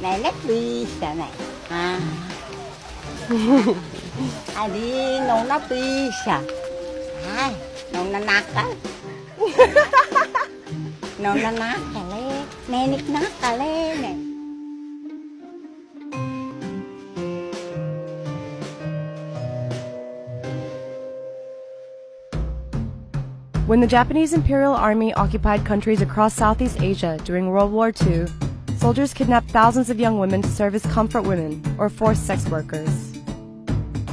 Này nét bisa này. Adi nong na bisa. Nong na naka. Nong na naka le. Nenik naka le ne. When the Japanese Imperial Army occupied countries across Southeast Asia during World War II, soldiers kidnapped thousands of young women to serve as comfort women or forced sex workers.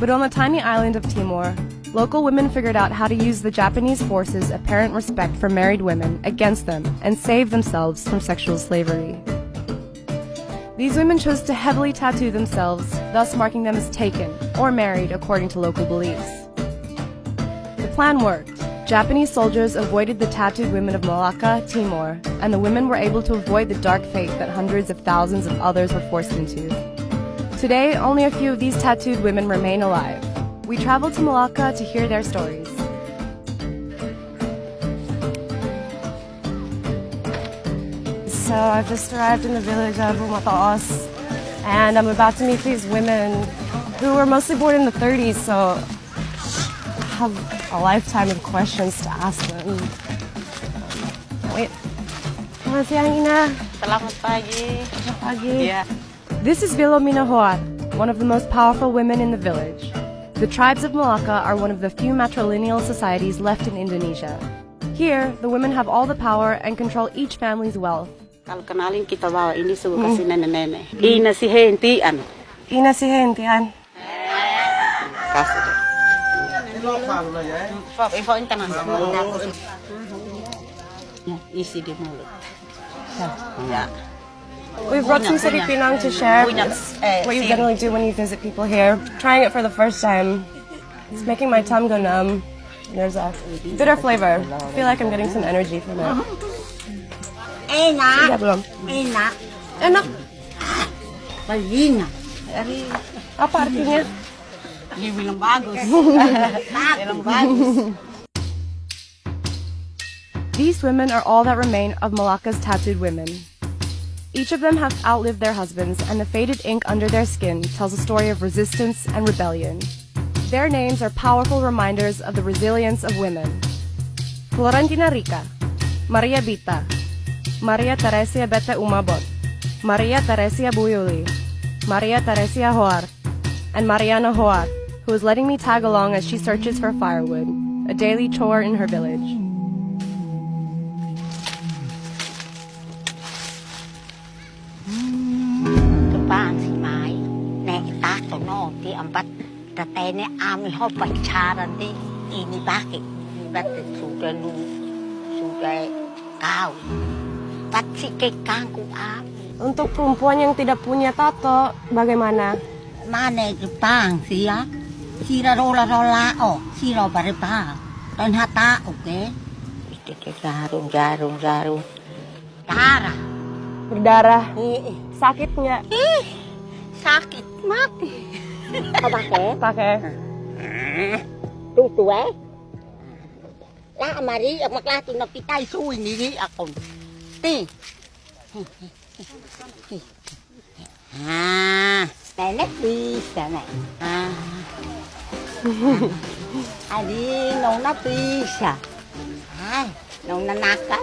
But on the tiny island of Timor, local women figured out how to use the Japanese forces' apparent respect for married women against them and save themselves from sexual slavery. These women chose to heavily tattoo themselves, thus marking them as taken or married according to local beliefs. The plan worked. Japanese soldiers avoided the tattooed women of Malaka, Timor, and the women were able to avoid the dark fate that hundreds of thousands of others were forced into. Today, only a few of these tattooed women remain alive. We traveled to Malaka to hear their stories. So I've just arrived in the village of Umataos, and I'm about to meet these women who were mostly born in the 30s, so I have a lifetime of questions to ask them. Wait. Selamat siang, Ina. Selamat pagi. Selamat pagi. Yeah. This is Vilomina Hoat, one of the most powerful women in the village. The tribes of Malaka are one of the few matrilineal societies left in Indonesia. Here, the women have all the power and control each family's wealth. Kalau kenalin kita bawa ini suruh kasih nenek-nenek. Ina si hentian. Ina si hentian. Kasih. Info tangan. Ya, isi di mulut. Ya. We've brought some Sari Pinang to share. It's what you generally do when you visit people here. Trying it for the first time. It's making my tongue go numb. There's a bitter flavor. I feel like I'm getting some energy from it. Enak. Iya belum? Enak. Enak. Bagina. Apa artinya? Dia bilang bagus. Bilang bagus. These women are all that remain of Malacca's tattooed women. Each of them have outlived their husbands, and the faded ink under their skin tells a story of resistance and rebellion. Their names are powerful reminders of the resilience of women. Florentina Rica, Maria Bita, Maria Teresia Bete Umabot, Maria Teresia Buyuli, Maria Teresia Hoar, and Mariana Hoar, who is letting me tag along as she searches for firewood, a daily chore in her village. Bang si mai, nek tatto no ti ampat tatene ami ho pacaran di ini baki, berarti sudah kau, pasti kekangku am. Untuk perempuan yang tidak punya tato, bagaimana? Mana Jepang sih ya? Sira rola oh, sira baripang, dan hata oke? Itu jarum. Darah. Berdarah. Sakit nggak? Sakit mati. Kau pakai? Pakai. Tuh lah mari maklah tu nak pitai sui ni aku. Ti. Nenek bisa nih. Adi nong na bisa. Nong na naka.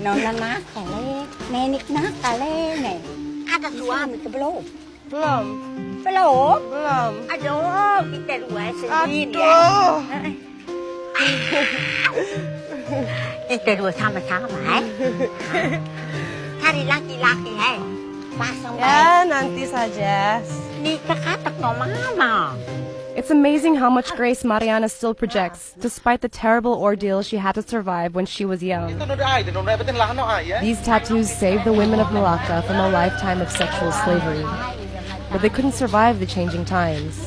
Nong na naka le. Nenek naka le nih. Ada suami ke belum? Belum. Belum? Belum. Aduh, kita dua sendiri ya. Kita dua sama-sama cari laki-laki pasang Ya, nanti saja. nikah katak no mama. It's amazing how much grace Mariana still projects, despite the terrible ordeal she had to survive when she was young. These tattoos saved the women of Malacca from a lifetime of sexual slavery. But they couldn't survive the changing times.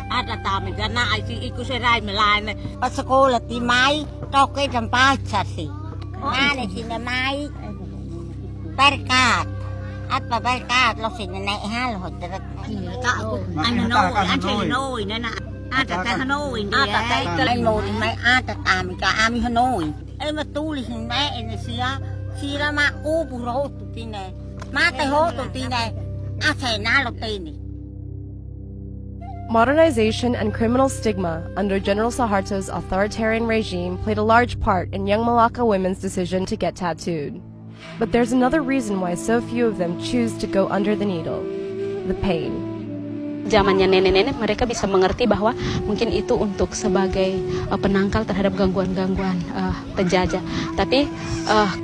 Ada tamu karena ikut serai melayani. Pas sekolah di Mai, toke jam 4 sih. Mana sih Mai? Perkat. At babay ka, lo sinanay lo hodet. Ano Hanoi na ata ka Hanoi ata kay Hanoi may ata kami ka ami Hanoi. Ay matuli hinay siya sila ma uburo to tinay. Mate ho to tinay. Asay nalo tini. Modernization and criminal stigma under General Suharto's authoritarian regime played a large part in young Malaka women's decision to get tattooed. But there's another reason why so few of them choose to go under the needle: the pain. Zamannya nenek-nenek mereka bisa mengerti bahwa mungkin itu untuk sebagai penangkal terhadap gangguan-gangguan penjajah. Tapi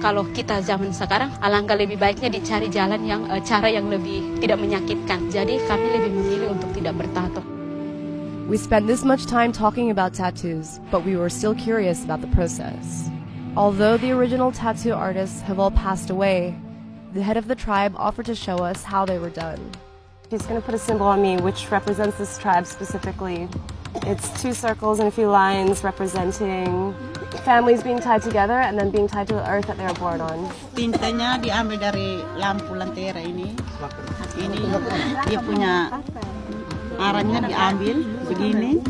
kalau kita zaman sekarang, alangkah lebih baiknya dicari jalan yang cara yang lebih tidak menyakitkan. Jadi kami lebih memilih untuk tidak bertato. We spent this much time talking about tattoos, but we were still curious about the process. Although the original tattoo artists have all passed away, the head of the tribe offered to show us how they were done. He's going to put a symbol on me which represents this tribe specifically. It's 2 circles and a few lines representing families being tied together and then being tied to the earth that they were born on. Tintanya diambil dari lampu lentera ini. Ini dia punya arahnya diambil begini.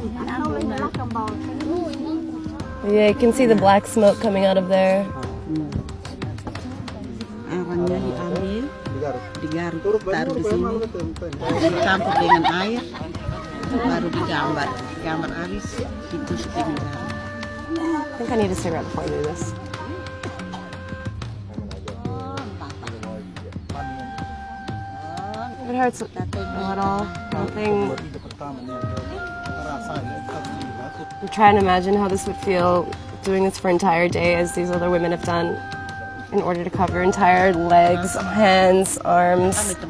Yeah, you can see the black smoke coming out of there. Arahnya diambil, digaruk, taruh di sini, dicampur dengan air, baru digambar. Gambar habis, ditusuk dengan garam. I think I need a cigarette before I do this. It hurts a little. Nothing. I'm trying to imagine how this would feel doing this for an entire day, as these other women have done, in order to cover entire legs, hands, arms. It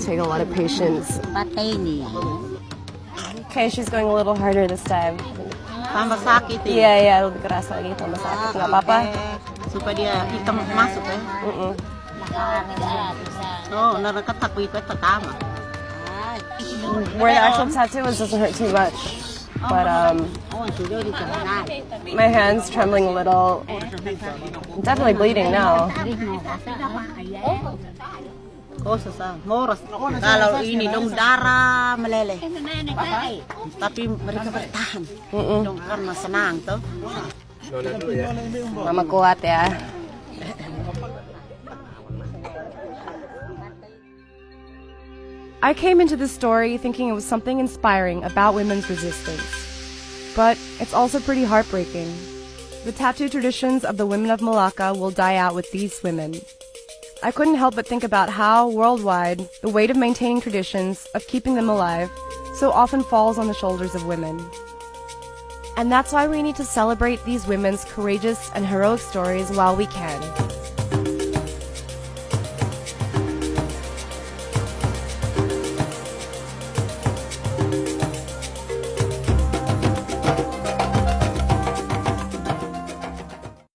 take a lot of patience. Okay, she's going a little harder this time. Tambah sakit ini. Yeah, lebih keras lagi, tambah sakit. Nggak apa-apa. Supaya dia hitam masuk ya. Oh, narakat aku itu pertama. Where the actual tattoo is doesn't hurt too much, but my hand's trembling a little. I'm definitely bleeding now. Oh, susah. Moros. Kalau ini dong darah meleleh. Tapi mereka bertahan. Dong karena senang tuh. Mama kuat ya. I came into this story thinking it was something inspiring about women's resistance. But it's also pretty heartbreaking. The tattoo traditions of the women of Malaka will die out with these women. I couldn't help but think about how, worldwide, the weight of maintaining traditions, of keeping them alive, so often falls on the shoulders of women. And that's why we need to celebrate these women's courageous and heroic stories while we can.